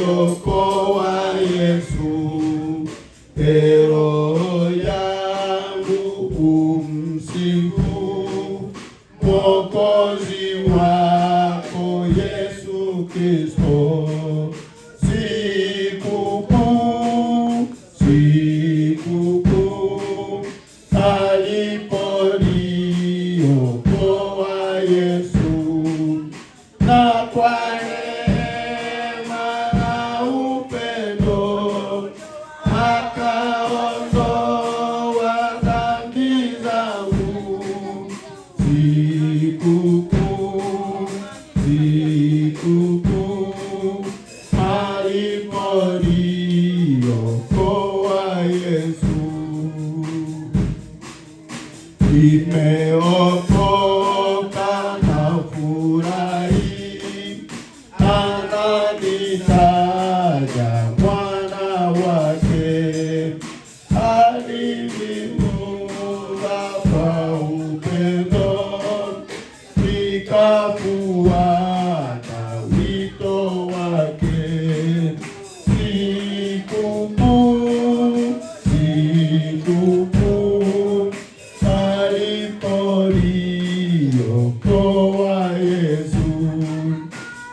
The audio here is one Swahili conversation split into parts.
aliponiokoa Yesu, roho yangu umsifu Mwokozi wako Yesu Kristo. Sikukuu, sikukuu, aliponiokoa Yesu, na kwa neema na upendo akaondoa dhambi zangu. Sikukuu, sikukuu, aliponiokoa Yesu. Nimeokoka na furahi, ananitaja mwana wake. Aliniumba kwa upendo, nikafuata wito wake. Sikukuu, sikukuu, aliponiokoa Yesu,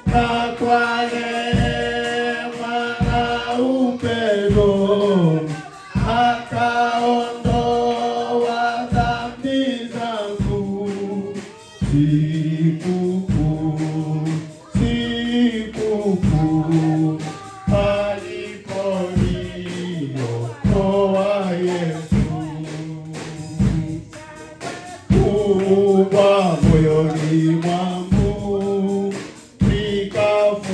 na kwa neema na upendo akaondoa dhambi zangu. Sikukuu, sikukuu, aliponiokoa Yesu. Kubwa moyoni mwangu nikafuata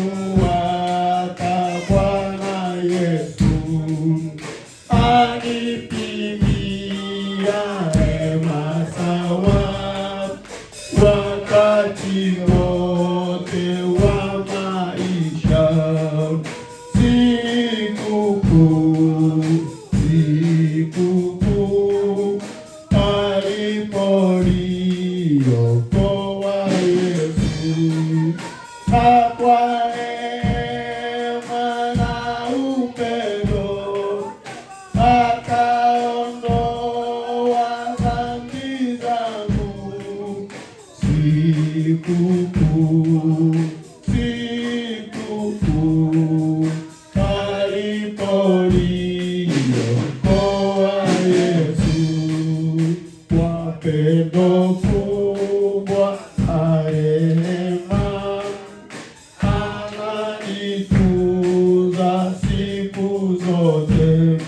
Bwana Yesu, anipimia rehema sawa wakati wote wa maisha. Sikukuu, sikukuu, aliponiokoa Yesu, na kwa neema na upendo akaondoa dhambi zangu. Sikukuu, sikukuu, aliponiokoa Yesu. Kwa pendo kubwa la rehema ananitunza siku zote.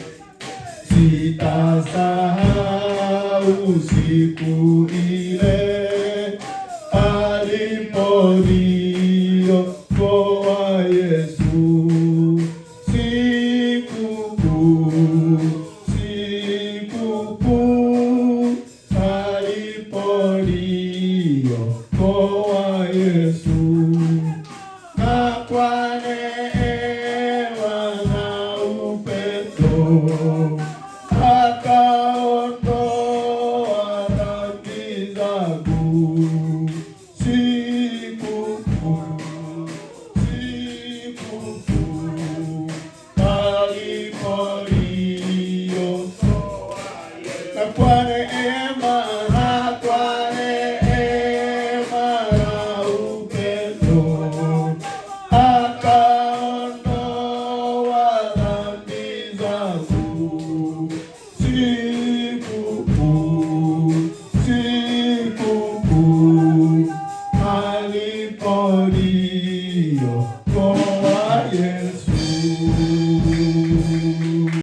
Sitasahau siku ile aliponiokoa Yesu. Sikukuu, sikukuu, aliponiokoa Yesu, na kwa neema na upendo akaondoa dhambi zangu. Sikukuu, sikukuu, aliponiokoa na kwa neema, na kwa neema na upendo akaondoa dhambi zangu. Sikukuu, sikukuu, aliponiokoa